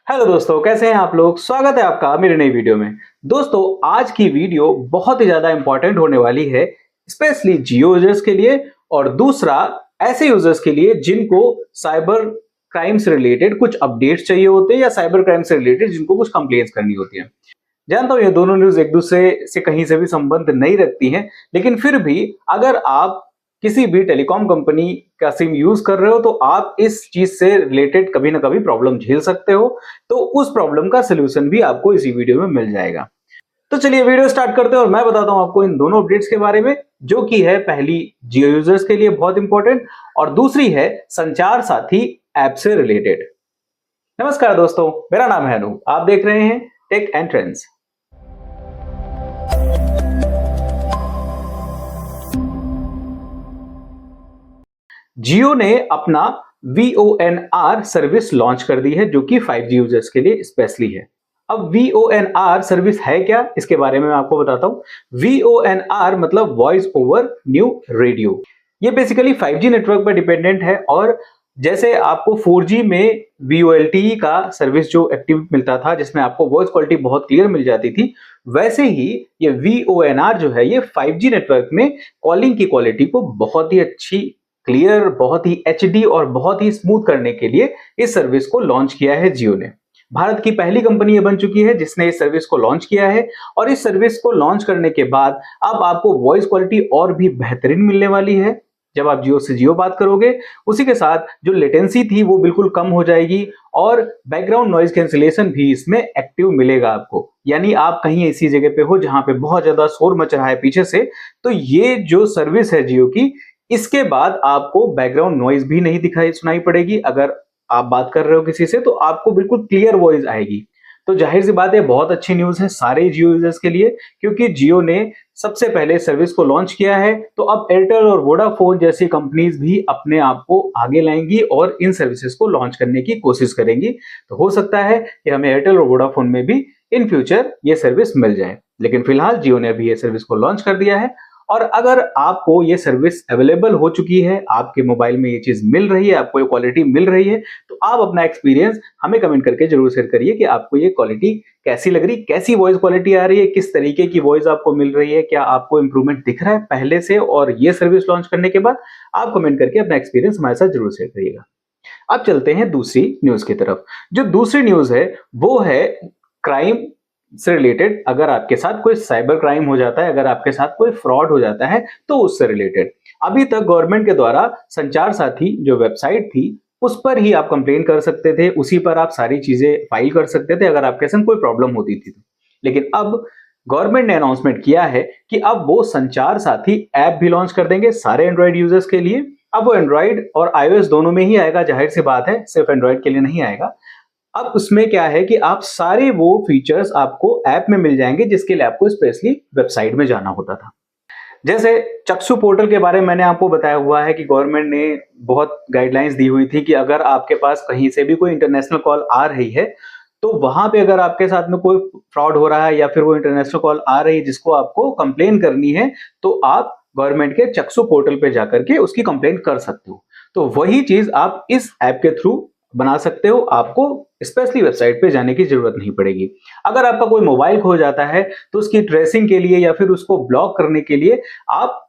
Hello दोस्तों, कैसे हैं आप लोग। स्वागत है आपका मेरी नई वीडियो में। दोस्तों, आज की वीडियो बहुत ही ज्यादा इंपॉर्टेंट होने वाली है, स्पेशली जियो यूजर्स के लिए और दूसरा ऐसे यूजर्स के लिए जिनको साइबर क्राइम से रिलेटेड कुछ अपडेट्स चाहिए होते हैं या साइबर क्राइम से रिलेटेड जिनको कुछ कंप्लेंट्स करनी होती है। जानता हूं ये दोनों न्यूज एक दूसरे से कहीं से भी संबंध नहीं रखती हैं, लेकिन फिर भी अगर आप किसी भी टेलीकॉम कंपनी का सिम यूज कर रहे हो तो आप इस चीज से रिलेटेड कभी ना कभी प्रॉब्लम झेल सकते हो। तो उस प्रॉब्लम का सोल्यूशन भी आपको इसी वीडियो में मिल जाएगा। तो चलिए वीडियो स्टार्ट करते हैं और मैं बताता हूं आपको इन दोनों अपडेट्स के बारे में, जो कि है पहली जियो यूजर्स के लिए बहुत इंपॉर्टेंट और दूसरी है संचार साथी ऐप से रिलेटेड। नमस्कार दोस्तों, मेरा नाम है अनूप, आप देख रहे हैं टेक एंड ट्रेंड्स। जियो ने अपना VONR सर्विस लॉन्च कर दी है, जो कि 5G यूजर्स के लिए स्पेशली है। अब VONR सर्विस है क्या, इसके बारे में मैं आपको बताता हूं। VONR मतलब वॉइस ओवर न्यू रेडियो। ये बेसिकली 5G नेटवर्क पर डिपेंडेंट है और जैसे आपको 4G में VoLTE का सर्विस जो एक्टिव मिलता था, जिसमें आपको वॉइस क्वालिटी बहुत क्लियर मिल जाती थी, वैसे ही ये VONR जो है ये 5G नेटवर्क में कॉलिंग की क्वालिटी को बहुत ही अच्छी, क्लियर, बहुत ही HD और बहुत ही स्मूथ करने के लिए इस सर्विस को लॉन्च किया है जियो ने। भारत की पहली कंपनी ये बन चुकी है जिसने इस सर्विस को लॉन्च किया है और इस सर्विस को लॉन्च करने के बाद अब आपको वॉइस क्वालिटी और भी बेहतरीन मिलने वाली है। जब आप जियो से जियो बात करोगे, उसी के साथ जो लेटेंसी थी वो बिल्कुल कम हो जाएगी और बैकग्राउंड नॉइज कैंसिलेशन भी इसमें एक्टिव मिलेगा आपको। यानी आप कहीं ऐसी जगह पे हो जहां पे बहुत ज्यादा शोर मच रहा है पीछे से, तो ये जो सर्विस है जियो की, इसके बाद आपको बैकग्राउंड नॉइज भी नहीं दिखाई सुनाई पड़ेगी। अगर आप बात कर रहे हो किसी से तो आपको बिल्कुल क्लियर वॉइस आएगी। तो जाहिर सी बात है, बहुत अच्छी न्यूज है सारे जियो यूजर्स के लिए, क्योंकि जियो ने सबसे पहले सर्विस को लॉन्च किया है। तो अब एयरटेल और वोडाफोन जैसी कंपनीज भी अपने आप को आगे लाएंगी और इन सर्विसेज को लॉन्च करने की कोशिश करेंगी। तो हो सकता है कि हमें एयरटेल और वोडाफोन में भी इन फ्यूचर ये सर्विस मिल जाए, लेकिन फिलहाल जियो ने अभी ये सर्विस को लॉन्च कर दिया है। और अगर आपको ये सर्विस अवेलेबल हो चुकी है, आपके मोबाइल में ये चीज मिल रही है, आपको ये क्वालिटी मिल रही है, तो आप अपना एक्सपीरियंस हमें कमेंट करके जरूर शेयर करिए कि आपको ये क्वालिटी कैसी लग रही, कैसी वॉइस क्वालिटी आ रही है, किस तरीके की वॉइस आपको मिल रही है, क्या आपको इंप्रूवमेंट दिख रहा है पहले से और ये सर्विस लॉन्च करने के बाद। आप कमेंट करके अपना एक्सपीरियंस हमारे साथ जरूर शेयर करिएगा। अब चलते हैं दूसरी न्यूज की तरफ। जो दूसरी न्यूज है वो है क्राइम से रिलेटेड। अगर आपके साथ कोई साइबर क्राइम हो जाता है, अगर आपके साथ कोई फ्रॉड हो जाता है, तो उससे रिलेटेड अभी तक गवर्नमेंट के द्वारा संचार साथी जो वेबसाइट थी उस पर ही आप कंप्लेन कर सकते थे, उसी पर आप सारी चीजें फाइल कर सकते थे अगर आपके संग कोई प्रॉब्लम होती थी तो। लेकिन अब गवर्नमेंट ने अनाउंसमेंट किया है कि अब वो संचार साथी ऐप भी लॉन्च कर देंगे सारे एंड्रॉइड यूजर्स के लिए। अब वो एंड्रॉइड और iOS दोनों में ही आएगा, जाहिर सी बात है, सिर्फ एंड्रॉइड के लिए नहीं आएगा। अब उसमें क्या है कि आप सारे वो फीचर्स आपको ऐप में मिल जाएंगे जिसके लिए आपको स्पेशली वेबसाइट में जाना होता था। जैसे चक्षु पोर्टल के बारे में मैंने आपको बताया हुआ है कि गवर्नमेंट ने बहुत गाइडलाइंस दी हुई थी कि अगर आपके पास कहीं से भी कोई इंटरनेशनल कॉल आ रही है, तो वहां पे अगर आपके साथ में कोई फ्रॉड हो रहा है या फिर वो इंटरनेशनल कॉल आ रही है जिसको आपको कंप्लेन करनी है, तो आप गवर्नमेंट के चक्षु पोर्टल पे जाकर के उसकी कंप्लेन कर सकते हो। तो वही चीज आप इस ऐप के थ्रू बना सकते हो, आपको स्पेशली वेबसाइट पे जाने की जरूरत नहीं पड़ेगी। अगर आपका कोई मोबाइल खो जाता है तो उसकी ट्रेसिंग के लिए या फिर उसको ब्लॉक करने के लिए आप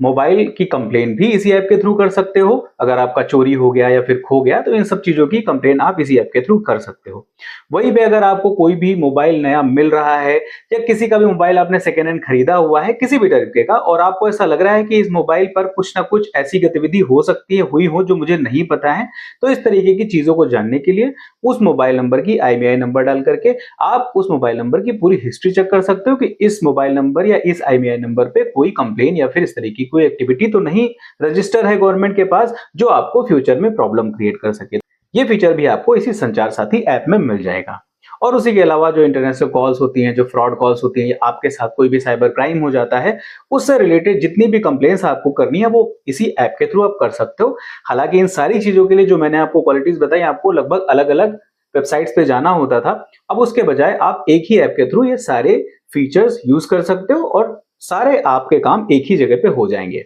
मोबाइल की कंप्लेन भी इसी ऐप के थ्रू कर सकते हो। अगर आपका चोरी हो गया या फिर खो गया तो इन सब चीजों की कंप्लेन आप इसी ऐप के थ्रू कर सकते हो। वहीं पे अगर आपको कोई भी मोबाइल नया मिल रहा है या किसी का भी मोबाइल आपने सेकेंड हैंड खरीदा हुआ है किसी भी तरीके का और आपको ऐसा लग रहा है कि इस मोबाइल पर कुछ ना कुछ ऐसी गतिविधि हो सकती है, हुई हो, जो मुझे नहीं पता है, तो इस तरीके की चीजों को जानने के लिए उस मोबाइल नंबर की IMEI नंबर डाल करके आप उस मोबाइल नंबर की पूरी हिस्ट्री चेक कर सकते हो कि इस मोबाइल नंबर या इस IMEI नंबर पे कोई कंप्लेन या फिर इस तरीके की कोई एक्टिविटी तो नहीं रजिस्टर है गवर्नमेंट के पास जो आपको फ्यूचर में प्रॉब्लम क्रिएट कर सके। ये फीचर भी आपको इसी संचार साथी ऐप में मिल जाएगा। और उसी के अलावा जो इंटरनेशनल कॉल्स होती हैं, जो फ्रॉड कॉल्स होती हैं, या आपके साथ कोई भी साइबर क्राइम हो जाता है, उससे रिलेटेड जितनी भी कंप्लेंट्स आपको करनी है वो इसी ऐप के थ्रू आप कर सकते हो। हालांकि इन सारी चीजों के लिए जो मैंने आपको क्वालिटीज बताई, आपको लगभग अलग अलग वेबसाइट्स पे जाना होता था। अब उसके बजाय आप एक ही ऐप के थ्रू ये सारे फीचर्स यूज कर सकते हो और सारे आपके काम एक ही जगह पे हो जाएंगे।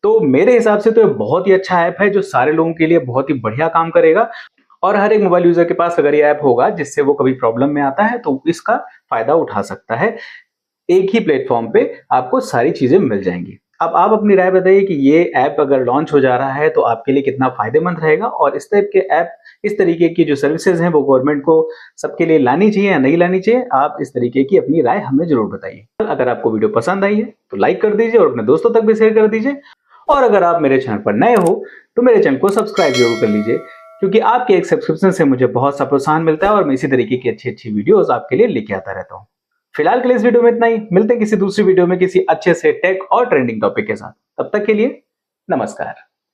तो मेरे हिसाब से तो ये बहुत ही अच्छा ऐप है जो सारे लोगों के लिए बहुत ही बढ़िया काम करेगा। और हर एक मोबाइल यूजर के पास अगर ये ऐप होगा जिससे वो कभी प्रॉब्लम में आता है तो इसका फायदा उठा सकता है। एक ही प्लेटफॉर्म पे आपको सारी चीजें मिल जाएंगी। अब आप अपनी राय बताइए कि ये ऐप अगर लॉन्च हो जा रहा है तो आपके लिए कितना फायदेमंद रहेगा, और इस टाइप के ऐप, इस तरीके की जो सर्विसेज हैं वो गवर्नमेंट को सबके लिए लानी चाहिए या नहीं लानी चाहिए। आप इस तरीके की अपनी राय हमें जरूर बताइए। अगर आपको वीडियो पसंद आई है तो लाइक कर दीजिए और अपने दोस्तों तक भी शेयर कर दीजिए। और अगर आप मेरे चैनल पर नए हो तो मेरे चैनल को सब्सक्राइब जरूर कर लीजिए, क्योंकि आपके एक सब्सक्रिप्शन से मुझे बहुत सा प्रोत्साहन मिलता है और मैं इसी तरीके की अच्छी अच्छी वीडियोस आपके लिए लेके आता रहता हूँ। फिलहाल के लिए इस वीडियो में इतना ही। मिलते हैं किसी दूसरी वीडियो में किसी अच्छे से टेक और ट्रेंडिंग टॉपिक के साथ। तब तक के लिए नमस्कार।